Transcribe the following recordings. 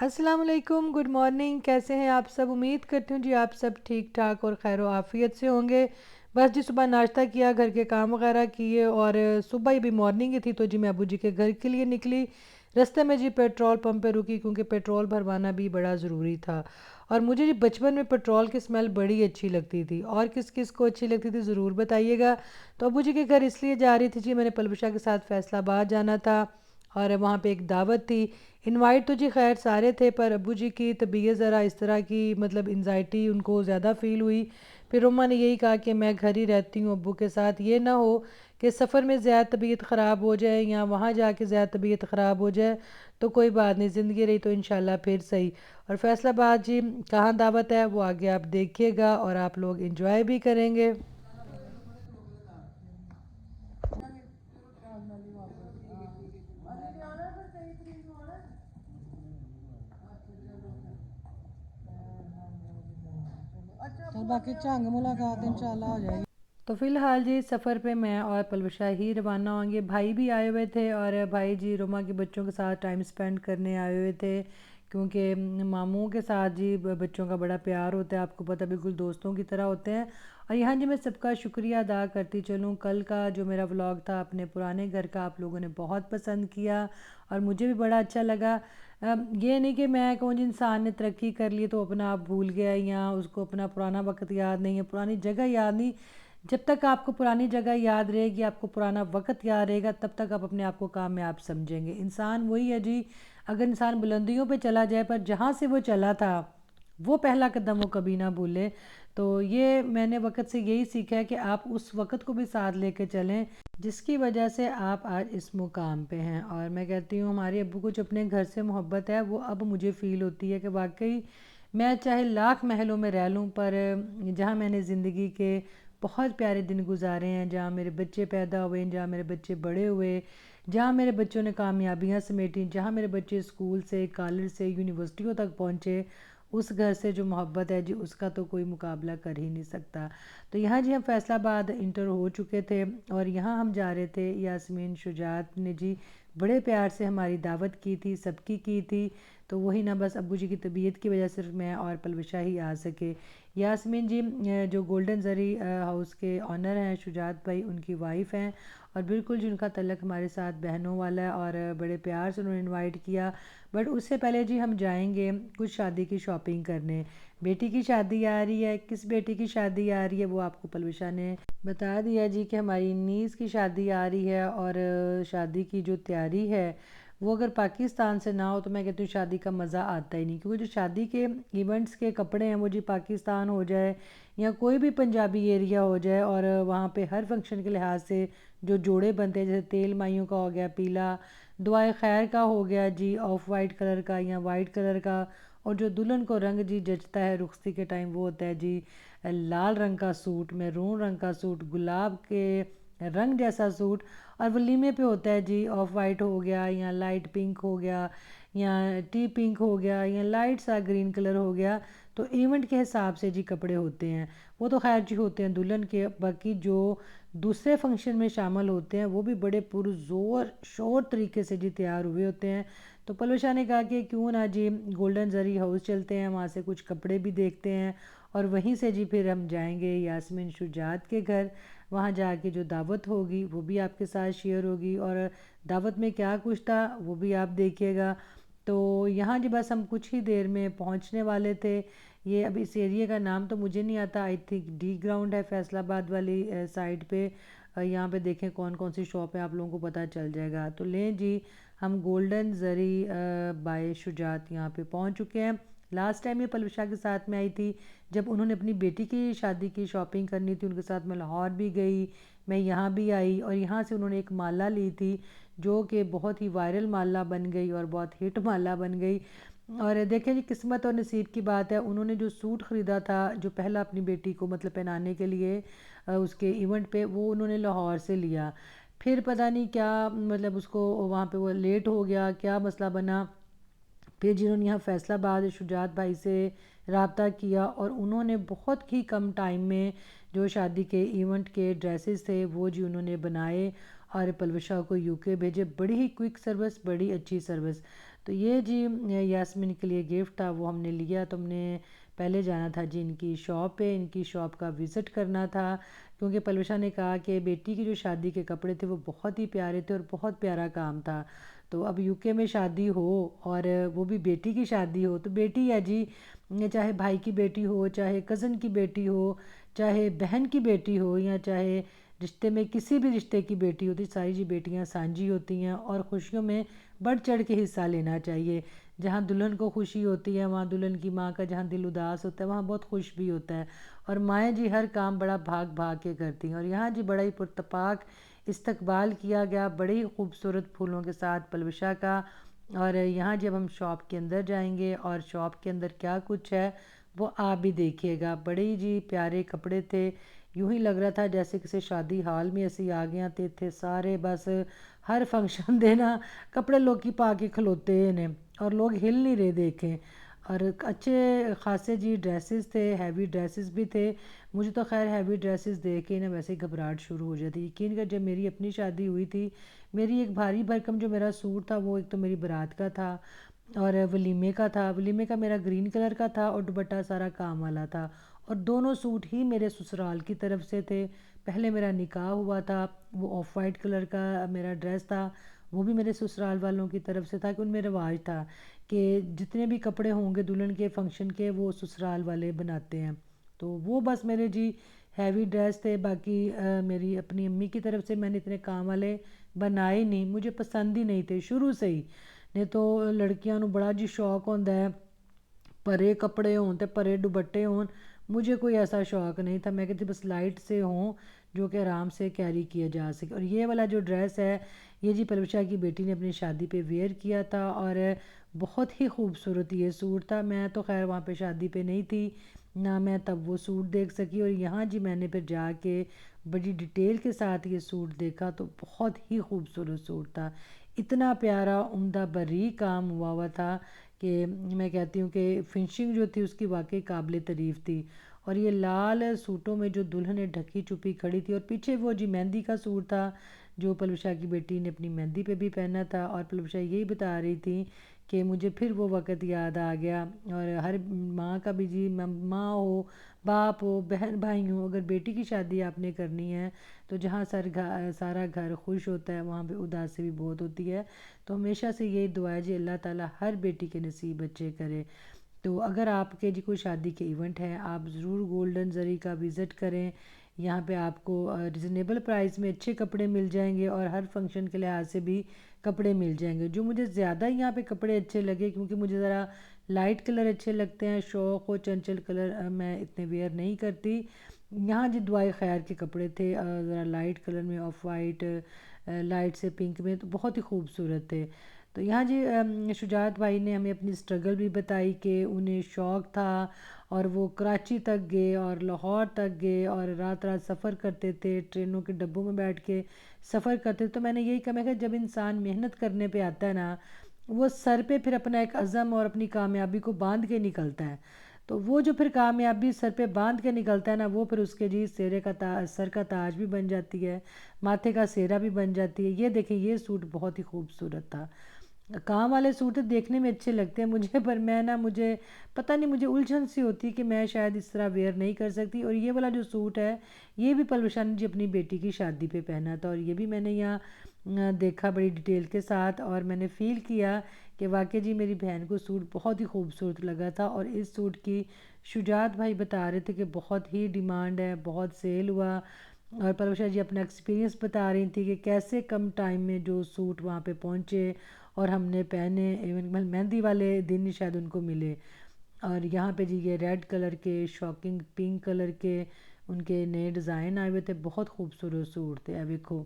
अस्सलाम वालेकुम, good morning. कैसे हैं आप सब? उम्मीद करती हूँ जी आप सब ठीक ठाक और खैर आफ़ियत से होंगे। बस जी सुबह नाश्ता किया, घर के काम वगैरह किए और सुबह ही भी मॉर्निंग ही थी तो जी मैं अबू जी के घर के लिए निकली। रास्ते में जी पेट्रोल पंप पे रुकी क्योंकि पेट्रोल भरवाना भी बड़ा ज़रूरी था। और मुझे जी बचपन में पेट्रोल की स्मेल बड़ी अच्छी लगती थी। और किस किस को अच्छी लगती थी ज़रूर बताइएगा। तो अबू जी के घर इसलिए जा रही थी जी, मैंने पलवशा के साथ फैसलाबाद जाना था और वहाँ पे एक दावत थी। इनवाइट तो जी खैर सारे थे पर अब्बू जी की तबीयत ज़रा इस तरह की, मतलब एनजाइटी उनको ज़्यादा फ़ील हुई। फिर उम्मा ने यही कहा कि मैं घर ही रहती हूँ अब्बू के साथ, ये ना हो कि सफ़र में ज़्यादा तबीयत ख़राब हो जाए या वहाँ जाके ज़्यादा तबीयत ख़राब हो जाए। तो कोई बात नहीं, ज़िंदगी रही तो इंशाल्लाह फिर सही। और फैसलाबाद जी कहाँ दावत है वो आगे आप देखिएगा और आप लोग इंजॉय भी करेंगे। चल बाकी झंग मुलाकात इंशाल्लाह हो जाएगी। तो फ़िलहाल जी सफ़र पे मैं और पलवशा ही रवाना होंगे। भाई भी आए हुए थे और भाई जी रोमा के बच्चों के साथ टाइम स्पेंड करने आए हुए थे क्योंकि मामूओं के साथ जी बच्चों का बड़ा प्यार होता है, आपको पता, बिल्कुल दोस्तों की तरह होते हैं। और यहाँ जी मैं सबका शुक्रिया अदा करती चलूँ, कल का जो मेरा व्लॉग था अपने पुराने घर का आप लोगों ने बहुत पसंद किया और मुझे भी बड़ा अच्छा लगा। ये नहीं कि मैं कहूँ जी इंसान ने तरक्की कर ली तो अपना आप भूल गया या उसको अपना पुराना वक्त याद नहीं है, पुरानी जगह याद नहीं। जब तक आपको पुरानी जगह याद रहेगी, आपको पुराना वक्त याद रहेगा, तब तक आप अपने आप को कामयाब समझेंगे। इंसान वही है जी, अगर इंसान बुलंदियों पे चला जाए पर जहाँ से वो चला था वो पहला कदम वो कभी ना भूले। तो ये मैंने वक्त से यही सीखा है कि आप उस वक्त को भी साथ लेके चलें जिसकी वजह से आप आज इस मुकाम पे हैं। और मैं कहती हूँ हमारे अब्बू को जो अपने घर से मोहब्बत है वो अब मुझे फ़ील होती है कि वाकई मैं चाहे लाख महलों में रह लूँ पर जहाँ मैंने ज़िंदगी के बहुत प्यारे दिन गुजारे हैं, जहाँ मेरे बच्चे पैदा हुए, जहाँ मेरे बच्चे बड़े हुए, जहाँ मेरे बच्चों ने कामयाबियाँ समेटी, जहाँ मेरे बच्चे स्कूल से, कॉलेज से, यूनिवर्सिटियों तक पहुँचे, उस घर से जो मोहब्बत है जी उसका तो कोई मुकाबला कर ही नहीं सकता। तो यहाँ जी हम फैसलाबाद इंटर हो चुके थे और यहाँ हम जा रहे थे। यास्मीन शुजात ने जी बड़े प्यार से हमारी दावत की थी, सबकी की थी। तो वही ना, बस अब्बू जी की तबीयत की वजह सिर्फ मैं और पलवशा ही आ सके। यास्मीन जी जो गोल्डन जरी हाउस के ऑनर हैं शुजात भाई, उनकी वाइफ़ हैं और बिल्कुल जिनका तल्लक हमारे साथ बहनों वाला है और बड़े प्यार से उन्होंने इनवाइट किया। बट उससे पहले जी हम जाएंगे कुछ शादी की शॉपिंग करने। बेटी की शादी आ रही है, किस बेटी की शादी आ रही है वो आपको पलविशा ने बता दिया जी कि हमारी नीस की शादी आ रही है। और शादी की जो तैयारी है वो अगर पाकिस्तान से ना हो तो मैं कहती हूँ शादी का मज़ा आता ही नहीं, क्योंकि जो शादी के इवेंट्स के कपड़े हैं वो जी पाकिस्तान हो जाए या कोई भी पंजाबी एरिया हो जाए और वहाँ पे हर फंक्शन के लिहाज से जो जोड़े बनते हैं, जैसे तेल माइयों का हो गया पीला, दुआए खैर का हो गया जी ऑफ वाइट कलर का या वाइट कलर का, और जो दुल्हन को रंग जी जचता है रुखसती के टाइम वो होता है जी लाल रंग का सूट, मैरून रंग का सूट, गुलाब के रंग जैसा सूट। और वलीमे पे होता है जी ऑफ वाइट हो गया या लाइट पिंक हो गया या टी पिंक हो गया या लाइट सा ग्रीन कलर हो गया। तो इवेंट के हिसाब से जी कपड़े होते हैं, वो तो खैर जी होते हैं दुल्हन के। बाकी जो दूसरे फंक्शन में शामिल होते हैं वो भी बड़े पुरजोर शोर तरीके से जी तैयार हुए होते हैं। तो पलवशा ने कहा कि क्यों ना जी गोल्डन जरी हाउस चलते हैं, वहाँ से कुछ कपड़े भी देखते हैं और वहीं से जी फिर हम जाएंगे यास्मीन शुजात के घर। वहाँ जाके जो दावत होगी वो भी आपके साथ शेयर होगी और दावत में क्या कुछ था वो भी आप देखिएगा। तो यहाँ जी बस हम कुछ ही देर में पहुँचने वाले थे। ये अब इस एरिया का नाम तो मुझे नहीं आता, आई थिंक डी ग्राउंड है फैसलाबाद वाली साइड पे। यहाँ पे देखें कौन कौन सी शॉप है, आप लोगों को पता चल जाएगा। तो लें जी, हम गोल्डन जरी बाय शुजात यहाँ पे पहुँच चुके हैं। लास्ट टाइम ये पलविशा के साथ में आई थी जब उन्होंने अपनी बेटी की शादी की शॉपिंग करनी थी, उनके साथ मैं लाहौर भी गई, मैं यहाँ भी आई और यहाँ से उन्होंने एक माला ली थी जो कि बहुत ही वायरल माला बन गई और बहुत हिट माला बन गई। और देखें जी किस्मत और नसीब की बात है, उन्होंने जो सूट ख़रीदा था जो पहला अपनी बेटी को मतलब पहनाने के लिए उसके इवेंट पे, वो उन्होंने लाहौर से लिया। फिर पता नहीं क्या मतलब उसको वहाँ पे वो लेट हो गया, क्या मसला बना। फिर जिन्होंने यहाँ फैसलाबाद शुजात भाई से रब्ता किया और उन्होंने बहुत ही कम टाइम में जो शादी के इवेंट के ड्रेसेस थे वो जी उन्होंने बनाए और पलवशा को यूके भेजे। बड़ी ही क्विक सर्विस, बड़ी अच्छी सर्विस। تو یہ جی یاسمین کے لیے گفٹ تھا، وہ ہم نے لیا۔ تو ہم نے پہلے جانا تھا جی ان کی شاپ پہ، ان کی شاپ کا وزٹ کرنا تھا، کیونکہ پلوشا نے کہا کہ بیٹی کی جو شادی کے کپڑے تھے وہ بہت ہی پیارے تھے اور بہت پیارا کام تھا۔ تو اب یو کے میں شادی ہو اور وہ بھی بیٹی کی شادی ہو، تو بیٹی ہے جی، چاہے بھائی کی بیٹی ہو، چاہے کزن کی بیٹی ہو، چاہے بہن کی بیٹی ہو، یا چاہے رشتے میں کسی بھی رشتے کی بیٹی ہوتی، ساری جی بیٹیاں سانجھی ہوتی ہیں اور خوشیوں میں بڑھ چڑھ کے حصہ لینا چاہیے۔ جہاں دلہن کو خوشی ہوتی ہے، وہاں دلہن کی ماں کا جہاں دل اداس ہوتا ہے وہاں بہت خوش بھی ہوتا ہے، اور مائیں جی ہر کام بڑا بھاگ بھاگ کے کرتی ہیں۔ اور یہاں جی بڑا ہی پرتپاک استقبال کیا گیا، بڑے ہی خوبصورت پھولوں کے ساتھ پلوشا کا۔ اور یہاں جب ہم شاپ کے اندر جائیں گے اور شاپ کے اندر کیا کچھ ہے وہ آپ بھی دیکھیے گا۔ بڑے ہی جی پیارے کپڑے تھے، یوں ہی لگ رہا تھا جیسے کسی شادی ہال میں ایسے آ گیا تھے سارے، بس ہر فنکشن دینا کپڑے لوگ کی پا کے کھلوتے ہیں اور لوگ ہل نہیں رہے دیکھیں۔ اور اچھے خاصے جی ڈریسز تھے، ہیوی ڈریسز بھی تھے۔ مجھے تو خیر ہیوی ڈریسز دیکھ کے نا ویسے ہی گھبراہٹ شروع ہو جاتی۔ یقین کر جب میری اپنی شادی ہوئی تھی، میری ایک بھاری بھرکم جو میرا سوٹ تھا وہ ایک تو میری بارات کا تھا اور ولیمے کا تھا، ولیمے کا میرا گرین کلر کا تھا اور دوپٹہ سارا کام والا تھا، اور دونوں سوٹ ہی میرے سسرال کی طرف سے تھے۔ پہلے میرا نکاح ہوا تھا، وہ آف وائٹ کلر کا میرا ڈریس تھا، وہ بھی میرے سسرال والوں کی طرف سے تھا، کہ ان میں رواج تھا کہ جتنے بھی کپڑے ہوں گے دلہن کے فنکشن کے وہ سسرال والے بناتے ہیں۔ تو وہ بس میرے جی ہیوی ڈریس تھے، باقی میری اپنی امی کی طرف سے میں نے اتنے کام والے بنائے نہیں، مجھے پسند ہی نہیں تھے شروع سے ہی۔ نہیں تو لڑکیاں نو بڑا جی شوق ہوتا ہے پرے کپڑے ہون تے پرے دوپٹے ہون، مجھے کوئی ایسا شوق نہیں تھا، میں کہتی بس لائٹ سے ہوں جو کہ آرام سے کیری کیا جا سکے۔ اور یہ والا جو ڈریس ہے یہ جی پلوشا کی بیٹی نے اپنی شادی پہ ویئر کیا تھا، اور بہت ہی خوبصورت یہ سوٹ تھا۔ میں تو خیر وہاں پہ شادی پہ نہیں تھی، نہ میں تب وہ سوٹ دیکھ سکی، اور یہاں جی میں نے پھر جا کے بڑی ڈیٹیل کے ساتھ یہ سوٹ دیکھا تو بہت ہی خوبصورت سوٹ تھا، اتنا پیارا عمدہ باریک کام ہوا تھا کہ میں کہتی ہوں کہ فنشنگ جو تھی اس کی واقعی قابل تعریف تھی۔ اور یہ لال سوٹوں میں جو دلہنیں ڈھکی چھپی کھڑی تھی، اور پیچھے وہ جی مہندی کا سوٹ تھا جو پلوشا کی بیٹی نے اپنی مہندی پہ بھی پہنا تھا، اور پلوشا یہی بتا رہی تھی کہ مجھے پھر وہ وقت یاد آ گیا۔ اور ہر ماں کا بھی جی، ماں ہو، باپ ہو، بہن بھائی ہوں، اگر بیٹی کی شادی آپ نے کرنی ہے تو جہاں سارا گھر خوش ہوتا ہے وہاں پہ اداسی بھی بہت ہوتی ہے۔ تو ہمیشہ سے یہی دعا ہے جی اللہ تعالیٰ ہر بیٹی کے نصیب اچھے کرے۔ تو اگر آپ کے جی کوئی شادی کے ایونٹ ہے آپ ضرور گولڈن زری کا وزٹ کریں، یہاں پہ آپ کو ریزنیبل پرائس میں اچھے کپڑے مل جائیں گے، اور ہر فنکشن کے لحاظ سے بھی کپڑے مل جائیں گے۔ جو مجھے زیادہ یہاں پہ کپڑے اچھے لگے، کیونکہ مجھے ذرا لائٹ کلر اچھے لگتے ہیں، شوق و چنچل کلر میں اتنے ویئر نہیں کرتی، یہاں جی دعائے خیر کے کپڑے تھے ذرا لائٹ کلر میں، آف وائٹ لائٹ سے پنک میں، تو بہت ہی خوبصورت تھے۔ تو یہاں جی شجاعت بھائی نے ہمیں اپنی سٹرگل بھی بتائی کہ انہیں شوق تھا اور وہ کراچی تک گئے اور لاہور تک گئے اور رات رات سفر کرتے تھے، ٹرینوں کے ڈبوں میں بیٹھ کے سفر کرتے تھے۔ تو میں نے یہی کہا، میں کہ جب انسان محنت کرنے پہ آتا ہے نا، وہ سر پہ پھر اپنا ایک عزم اور اپنی کامیابی کو باندھ کے نکلتا ہے، تو وہ جو پھر کامیابی سر پہ باندھ کے نکلتا ہے نا، وہ پھر اس کے جی سر کا تاج بھی بن جاتی ہے، ماتھے کا سہرا بھی بن جاتی ہے۔ یہ دیکھیں یہ سوٹ بہت ہی خوبصورت تھا، کام والے سوٹ دیکھنے میں اچھے لگتے ہیں مجھے، پر میں نا مجھے پتہ نہیں مجھے الجھن سی ہوتی ہے کہ میں شاید اس طرح ویئر نہیں کر سکتی۔ اور یہ والا جو سوٹ ہے یہ بھی پلوشا نے جی اپنی بیٹی کی شادی پہ پہنا تھا، اور یہ بھی میں نے یہاں دیکھا بڑی ڈیٹیل کے ساتھ، اور میں نے فیل کیا کہ واقعی جی میری بہن کو سوٹ بہت ہی خوبصورت لگا تھا۔ اور اس سوٹ کی شجاعت بھائی بتا رہے تھے کہ بہت ہی ڈیمانڈ ہے، بہت سیل ہوا، اور پلوشا جی اپنا ایکسپیرینس بتا رہی تھی کہ کیسے کم ٹائم میں جو سوٹ وہاں پہ پہنچے اور ہم نے پہنے، ایون مہندی والے دن شاید ان کو ملے۔ اور یہاں پہ جی یہ ریڈ کلر کے، شاکنگ پنک کلر کے ان کے نئے ڈیزائن آئے ہوئے تھے، بہت خوبصورت سوٹ تھے۔ ویکھو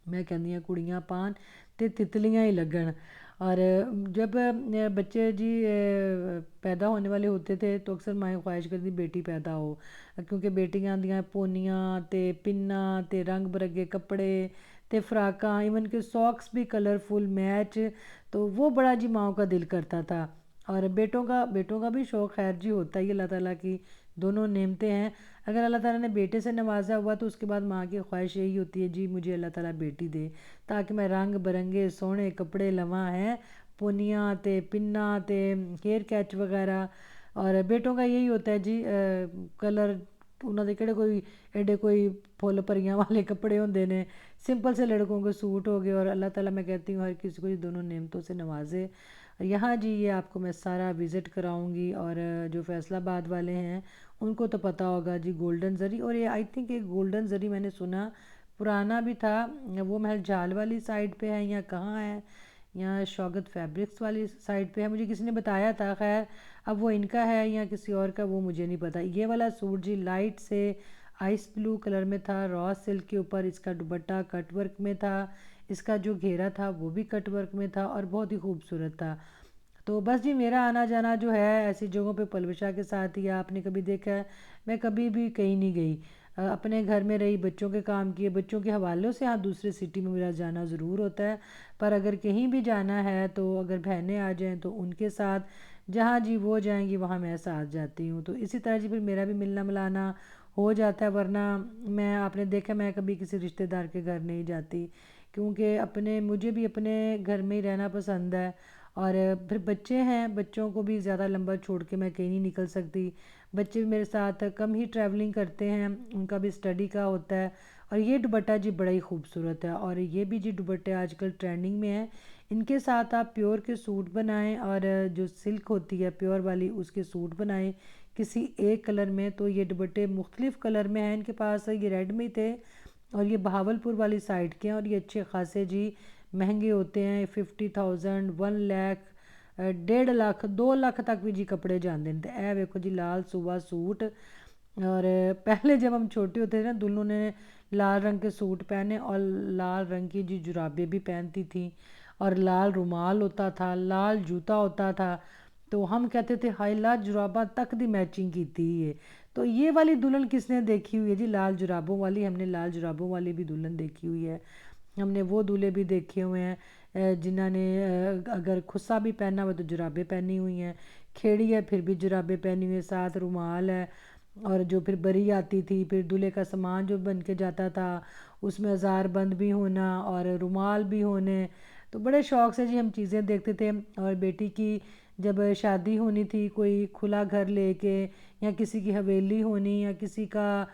میں کہندی ہاں کڑیاں پان تے تتلیاں ہی لگن۔ اور جب بچے جی پیدا ہونے والے ہوتے تھے تو اکثر مائیں خواہش کرتی بیٹی پیدا ہو، کیونکہ بیٹیاں دیاں پونیاں تے پناں تے رنگ برنگے کپڑے تے فراکاں، ایون کہ ساکس بھی کلرفل میچ، تو وہ بڑا جی ماؤں کا دل کرتا تھا۔ اور بیٹوں کا بھی شوق خیر جی ہوتا ہی، اللہ تعالیٰ کی دونوں نعمتیں ہیں، اگر اللہ تعالیٰ نے بیٹے سے نوازا ہوا تو اس کے بعد ماں کی خواہش یہی ہوتی ہے جی مجھے اللہ تعالیٰ بیٹی دے تاکہ میں رنگ برنگے سونے کپڑے لواں ہیں پونیاں تے پنا تے ہیئر کیچ وغیرہ. اور بیٹوں کا یہی ہوتا ہے جی کلر انہوں نے کہڑے کوئی ایڈے کوئی پھول پریاں والے کپڑے ہوندے نے. سمپل سے لڑکوں کو سوٹ ہو گئے. اور اللہ تعالیٰ میں کہتی ہوں ہر کسی کو یہ دونوں نعمتوں سے نوازے. یہاں جی یہ آپ کو میں سارا وزٹ کراؤں گی. اور جو فیصل آباد والے ہیں ان کو تو پتہ ہوگا جی گولڈن زری. اور یہ آئی تھنک ایک گولڈن زری میں نے سنا پرانا بھی تھا, وہ محل جال والی سائڈ پہ ہے یا کہاں ہے, یا شوگت فیبرکس والی سائڈ پہ ہے, مجھے کسی نے بتایا تھا. خیر اب وہ ان کا ہے یا کسی اور کا وہ مجھے نہیں پتہ. یہ والا سوٹ جی لائٹ سے آئس بلو کلر میں تھا, را سلک کے اوپر. اس کا دوپٹہ کٹ ورک میں تھا, اس کا جو گھیرا تھا وہ بھی کٹ ورک میں تھا اور بہت ہی خوبصورت تھا. تو بس جی میرا آنا جانا جو ہے ایسی جگہوں پہ پلوشا کے ساتھ ہی. آپ نے کبھی دیکھا ہے میں کبھی بھی کہیں نہیں گئی, اپنے گھر میں رہی, بچوں کے کام کیے, بچوں کے حوالوں سے. ہاں دوسرے سٹی میں میرا جانا ضرور ہوتا ہے, پر اگر کہیں بھی جانا ہے تو اگر بہنیں آ جائیں تو ان کے ساتھ, جہاں جی وہ جائیں گی وہاں میں ساتھ جاتی ہوں. تو اسی طرح جی پھر میرا بھی ملنا ملانا ہو جاتا ہے. ورنہ میں آپ نے دیکھا میں کبھی کسی رشتہ دار کے گھر نہیں جاتی, کیونکہ مجھے بھی اپنے گھر میں ہی رہنا پسند ہے. اور پھر بچے ہیں, بچوں کو بھی زیادہ لمبا چھوڑ کے میں کہیں نہیں نکل سکتی. بچے بھی میرے ساتھ کم ہی ٹریولنگ کرتے ہیں, ان کا بھی اسٹڈی کا ہوتا ہے. اور یہ دوپٹہ جی بڑا ہی خوبصورت ہے, اور یہ بھی جی دوپٹے آج کل ٹرینڈنگ میں ہیں. ان کے ساتھ آپ پیور کے سوٹ بنائیں, اور جو سلک ہوتی ہے پیور والی اس کے سوٹ بنائیں کسی ایک کلر میں. تو یہ دوپٹے مختلف کلر میں ہیں ان کے پاس, یہ ریڈ میں تھے اور یہ بہاولپور والی سائڈ کے ہیں. اور یہ اچھے خاصے جی مہنگے ہوتے ہیں, 50,000 1 لاکھ 1.5 لاکھ 2 لاکھ تک بھی جی کپڑے جاندے ہیں. اے ویکھو جی لال صوبہ سوٹ. اور پہلے جب ہم چھوٹے ہوتے تھے نا دلہنوں نے لال رنگ کے سوٹ پہنے اور لال رنگ کی جی جرابیں بھی پہنتی تھیں, اور لال رومال ہوتا تھا, لال جوتا ہوتا تھا. تو ہم کہتے تھے ہائی لال جراباں تک دی میچنگ کیتی ہے. تو یہ والی دلہن کس نے دیکھی ہوئی ہے جی لال جرابوں والی؟ ہم نے لال جرابوں والی بھی دلہن دیکھی ہوئی ہے. ہم نے وہ دولہے بھی دیکھے ہوئے ہیں جنہوں نے اگر خصہ بھی پہنا ہوا تو جرابیں پہنی ہوئی ہیں, کھیڑی ہے پھر بھی جرابیں پہنی ہوئی ہیں, ساتھ رومال ہے. اور جو پھر بری آتی تھی, پھر دولہے کا سامان جو بن کے جاتا تھا اس میں ہزار بند بھی ہونا اور رومال بھی ہونے. تو بڑے شوق سے جی ہم چیزیں دیکھتے تھے. اور بیٹی کی جب شادی ہونی تھی, کوئی کھلا گھر لے کے, یا کسی کی حویلی ہونی, یا کسی کا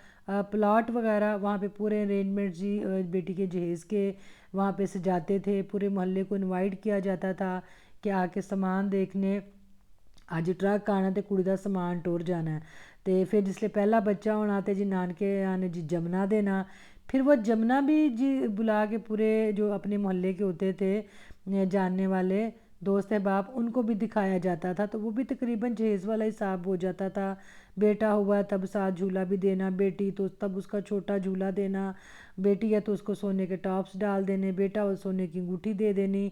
پلاٹ وغیرہ, وہاں پہ پورے ارینجمنٹ جی بیٹی کے جہیز کے وہاں پہ سجاتے تھے. پورے محلے کو انوائٹ کیا جاتا تھا کہ آ کے سامان دیکھنے, اج ٹرک آنا تے کڑی دا سامان ٹور جانا ہے. تے پھر جس لے پہلا بچہ ہونا تے جی نانکے آنے جی جمنا دینا. پھر وہ جمنا بھی جی بلا کے پورے جو اپنے محلے کے ہوتے تھے جاننے والے دوست احباب ان کو بھی دکھایا جاتا تھا. تو وہ بھی تقریباً جہیز والا حساب ہو جاتا تھا. بیٹا ہوا تب ساتھ جھولا بھی دینا, بیٹی تو تب اس کا چھوٹا جھولا دینا, بیٹی ہے تو اس کو سونے کے ٹاپس ڈال دینے, بیٹا ہو سونے کی انگوٹھی دے دینی.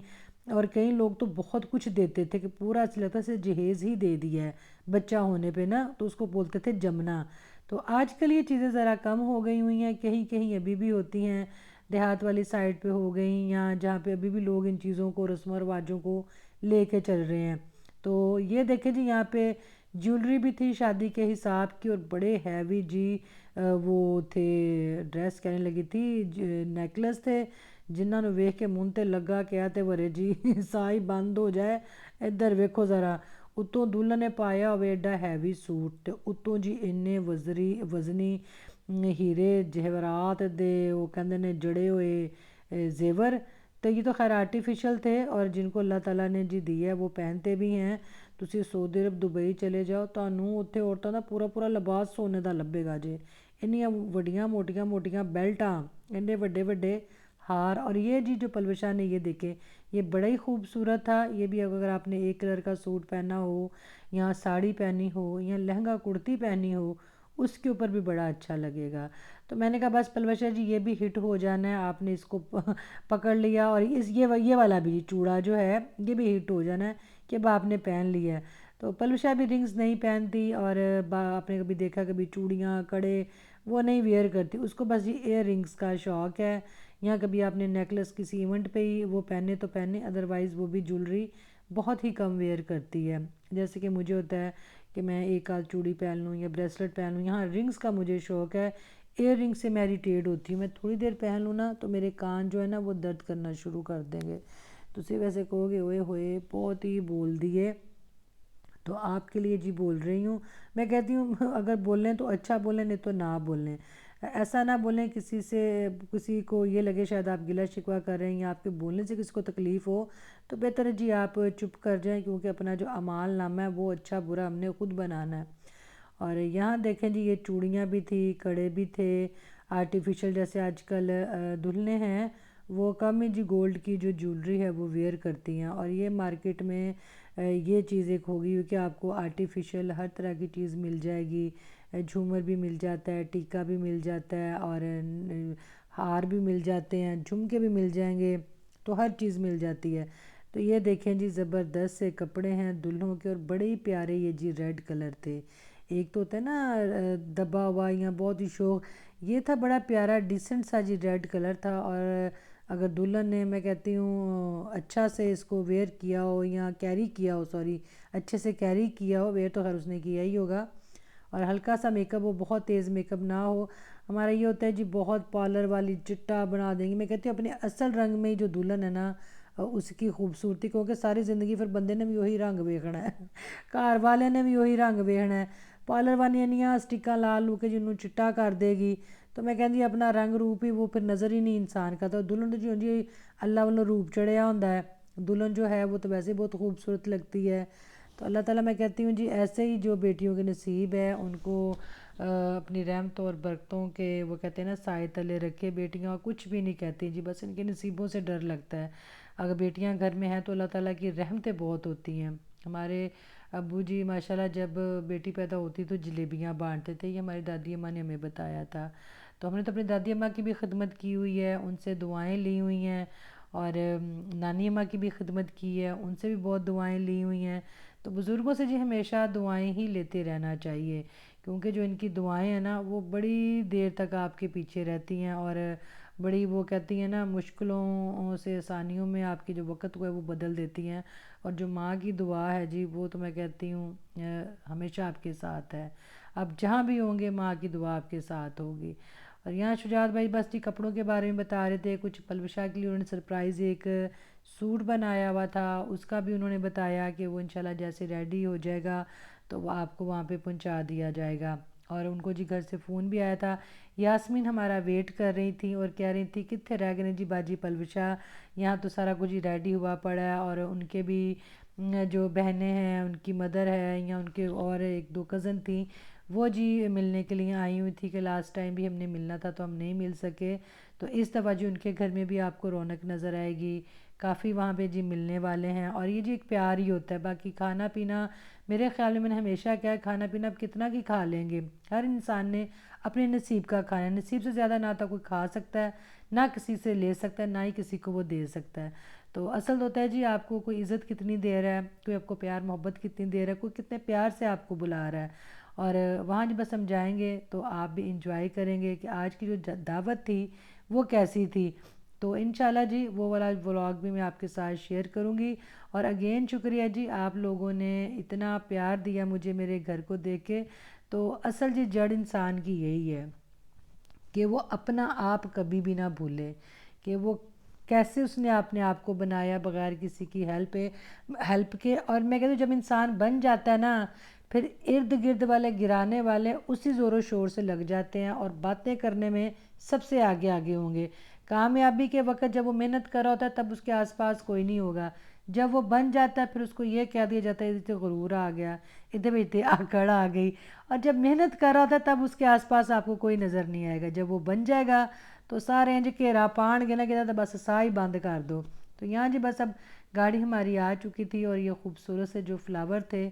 اور کئی لوگ تو بہت کچھ دیتے تھے کہ پورا ایسا لگتا ہے جہیز ہی دے دیا ہے بچہ ہونے پہ نا, تو اس کو بولتے تھے جمنا. تو آج کل یہ چیزیں ذرا کم ہو گئی ہوئی ہیں, کہیں کہیں ابھی بھی ہوتی ہیں, دیہات والی سائڈ پہ ہو گئیں, یا جہاں پہ ابھی بھی لوگ ان چیزوں کو رسم و رواجوں کو لے کے چل رہے ہیں. تو یہ دیکھیں جی یہاں پہ جیولری بھی تھی شادی کے حساب کی, اور بڑے ہیوی جی وہ تھے ڈریس کہنے لگی تھی نیکلس تھے جنہاں نو ویکھ کے منہ تے لگا کیا تے ورے جی سائی بند ہو جائے. ادھر ویکھو ذرا, اتوں دلہن نے پایا ہوئے ایڈا ہیوی سوٹ, تے اتوں جی انے وزنی ہیرے جواہرات دے وہ کہندے نے جڑے ہوئے زیور. تو یہ تو خیر آرٹیفیشل تھے, اور جن کو اللہ تعالیٰ نے جی دی ہے وہ پہنتے بھی ہیں. تسی سعودی عرب دبئی چلے جاؤ تانوں اتھے عورتاں دا پورا پورا لباس سونے دا لبے گا جے, انیاں وڈیاں موٹیاں بیلٹاں, انڈے وڈے وڈے ہار. اور یہ جی جو پلوشا نے یہ دیکھے یہ بڑا ہی خوبصورت تھا. یہ بھی اگر آپ نے ایک کلر کا سوٹ پہنا ہو, یا ساڑی پہنی ہو, یا لہنگا کرتی پہنی ہو, اس کے اوپر بھی بڑا اچھا لگے گا. تو میں نے کہا بس پلوشا جی یہ بھی ہٹ ہو جانا ہے, آپ نے اس کو پکڑ لیا. اور یہ والا بھی چوڑا جو ہے یہ بھی ہٹ ہو جانا ہے کہ اب آپ نے پہن لیا ہے. تو پلوشا بھی رنگز نہیں پہنتی, اور آپ نے کبھی دیکھا کبھی چوڑیاں کڑے وہ نہیں ویئر کرتی, اس کو بس جی ایئر رنگز کا شوق ہے. یا کبھی آپ نے نیکلس کسی ایونٹ پہ ہی وہ پہنے تو پہنے, ادروائز وہ بھی جولری بہت ہی کم ویئر کرتی ہے. جیسے کہ مجھے ہوتا ہے کہ میں ایک آدھ چوڑی پہن لوں یا بریسلٹ پہن لوں. یہاں رنگز کا مجھے شوق ہے, ایئر رنگ سے میں اریٹیٹ ہوتی ہوں. میں تھوڑی دیر پہن لوں نا تو میرے کان جو ہے نا وہ درد کرنا شروع کر دیں گے. ਤੁਸੀਂ वैसे कहोगे ओए होए बहुत ही बोल दिए, तो आपके लिए जी बोल रही हूँ। मैं कहती हूँ अगर बोलें तो अच्छा बोलें, नहीं तो ना बोलें। ऐसा ना बोलें किसी से किसी को ये लगे शायद आप गिला शिकवा कर रहे हैं या आपके बोलने से किसी को तकलीफ़ हो, तो बेहतर है जी आप चुप कर जाएं, क्योंकि अपना जो अमाल नामा है वो अच्छा बुरा हमने खुद बनाना है। और यहाँ देखें जी, ये चूड़ियाँ भी थी, कड़े भी थे आर्टिफिशियल, जैसे आजकल दुल्हनें हैं वो कम ही जी गोल्ड की जो ज्वेलरी है वो वेयर करती हैं। और ये मार्केट में ये चीज़ एक होगी कि आपको आर्टिफिशियल हर तरह की चीज़ मिल जाएगी। झूमर भी मिल जाता है, टीका भी मिल जाता है, और हार भी मिल जाते हैं, झुमके भी मिल जाएंगे, तो हर चीज़ मिल जाती है। तो ये देखें जी, ज़बरदस्त से कपड़े हैं दुल्हनों के, और बड़े ही प्यारे ये जी रेड कलर थे। एक तो होता है ना दबा हुआ या बहुत ही शौक, ये था बड़ा प्यारा डिसेंट सा जी रेड कलर था। और अगर दुल्हन ने, मैं कहती हूँ, अच्छा से इसको वेयर किया हो या कैरी किया हो, सॉरी, अच्छे से कैरी किया हो, वेयर तो खैर उसने किया ही होगा, और हल्का सा मेकअप हो, बहुत तेज़ मेकअप ना हो। हमारा ये होता है जी बहुत पार्लर वाली चिट्टा बना देंगी। मैं कहती हूँ अपने असल रंग में ही जो दुल्हन है ना उसकी खूबसूरती, क्योंकि सारी ज़िंदगी फिर बंदे ने भी वही रंग वेखना है घर वाले ने भी वही रंग वेखना है। पार्लर वाली इन्नियां स्टिक्कां ला लू के जिन्होंने चिट्टा कर देगी, तो मैं कहती अपना रंग रूप ही वो फिर नज़र ही नहीं इंसान का। तो दुल्हन तो जो जी अल्लाह वालों रूप चढ़िया होंदा है, दुल्हन जो है वो तो वैसे ही बहुत खूबसूरत लगती है। तो अल्लाह ताला, मैं कहती हूँ जी ऐसे ही जो बेटियों के नसीब है उनको अपनी रहमत और बरकतों के, वो कहते हैं ना, साए तले रखे। बेटियाँ कुछ भी नहीं कहती जी, बस इनके नसीबों से डर लगता है। अगर बेटियाँ घर में हैं तो अल्लाह ताला की रहमतें बहुत होती हैं। हमारे अब्बू जी माशाल्लाह जब बेटी पैदा होती तो जलेबियाँ बांटते थे, ये हमारी दादी अम्मा ने हमें बताया था। तो हमने तो अपनी दादी अम्मा की भी खिदमत की हुई है, उनसे दुआएं ली हुई हैं, और नानी अम्मा की भी खिदमत की है, उनसे भी बहुत दुआएं ली हुई हैं। तो बुज़ुर्गों से जी हमेशा दुआएं ही लेते रहना चाहिए, क्योंकि जो इनकी दुआएं हैं ना वो बड़ी देर तक आपके पीछे रहती हैं, और बड़ी, वो कहती हैं ना, मुश्किलों से आसानियों में आपकी जो वक़्त हुआ है वो बदल देती हैं। और जो माँ की दुआ है जी वो तो मैं कहती हूँ हमेशा आपके साथ है। आप जहाँ भी होंगे माँ की दुआ आपके साथ होगी। और यहाँ शुजात भाई बस जी कपड़ों के बारे में बता रहे थे, कुछ पलवशा के लिए उन्होंने सरप्राइज़ एक सूट बनाया हुआ था, उसका भी उन्होंने बताया कि वो इंशाल्लाह जैसे रेडी हो जाएगा तो वो आपको वहाँ पे पहुँचा दिया जाएगा। और उनको जी घर से फ़ोन भी आया था, यास्मीन हमारा वेट कर रही थी और कह रही थी कितने रह गए जी बाजी पलवशा, यहाँ तो सारा कुछ ही रेडी हुआ पड़ा है। और उनके भी जो बहनें हैं, उनकी मदर है या उनके और एक दो कज़न थी, वो जी मिलने के लिए आई हुई थी कि लास्ट टाइम भी हमने मिलना था तो हम नहीं मिल सके। तो इस दफ़ा जी उनके घर में भी आपको रौनक नज़र आएगी, काफ़ी वहाँ पे जी मिलने वाले हैं। और ये जी एक प्यार ही होता है। बाकी खाना पीना, मेरे ख़्याल में मैंने हमेशा क्या है, खाना पीना आप कितना की खा लेंगे, हर इंसान ने अपने नसीब का खाना है। नसीब से ज़्यादा ना तो कोई खा सकता है, ना किसी से ले सकता है, ना ही किसी को वो दे सकता है। तो असल होता है जी आपको कोई इज़्ज़त कितनी दे रहा है, कोई आपको प्यार मोहब्बत कितनी दे रहा है, कोई कितने प्यार से आपको बुला रहा है। और वहाँ जब बस हम जाएंगे तो आप भी इंजॉय करेंगे कि आज की जो दावत थी वो कैसी थी। तो इंशाल्लाह जी वो वाला व्लॉग भी मैं आपके साथ शेयर करूँगी। और अगेन शुक्रिया जी, आप लोगों ने इतना प्यार दिया मुझे मेरे घर को देख के। तो असल जी जड़ इंसान की यही है कि वो अपना आप कभी भी ना भूले, कि वो कैसे उसने अपने आप को बनाया बग़ैर किसी की हेल्प के। और मैं कहती हूँ जब इंसान बन जाता है ना, फिर इर्द गिर्द वाले गिराने वाले उसी ज़ोरों शोर से लग जाते हैं, और बातें करने में सबसे आगे आगे होंगे। कामयाबी के वक्त जब वो मेहनत कर रहा होता है तब उसके आसपास कोई नहीं होगा, जब वो बन जाता है फिर उसको ये कह दिया जाता है इधर गुरूर आ गया, इधर भी इतनी आकड़ आ गई। और जब मेहनत कर रहा था तब उसके आसपास आपको कोई नज़र नहीं आएगा, जब वो बन जाएगा तो सारे इंज घेरा पान गे ना कहता तो बस सा ही बंद कर दो। तो यहाँ जी बस अब गाड़ी हमारी आ चुकी थी, और ये खूबसूरत से जो फ्लावर थे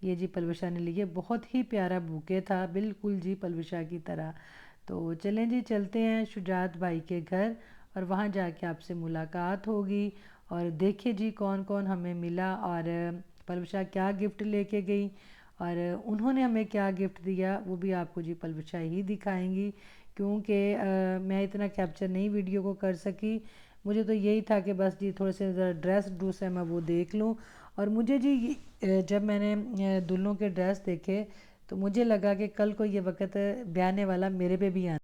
ये जी पलवशा ने लिए, बहुत ही प्यारा बुके था, बिल्कुल जी पलवशा की तरह। तो चलें जी चलते हैं शुजात भाई के घर, और वहाँ जाके आपसे मुलाकात होगी। और देखिए जी कौन कौन हमें मिला, और पलवशा क्या गिफ्ट लेके गई, और उन्होंने हमें क्या गिफ्ट दिया वो भी आपको जी पलवशा ही दिखाएंगी, क्योंकि मैं इतना कैप्चर नहीं वीडियो को कर सकी। मुझे तो यही था कि बस जी थोड़े से ज़रा ड्रेस ड्रूस है मैं वो देख लूँ। और मुझे जी जब मैंने दुल्हनों के ड्रेस देखे तो मुझे लगा कि कल को ये वक्त ब्याने वाला मेरे पे भी आना।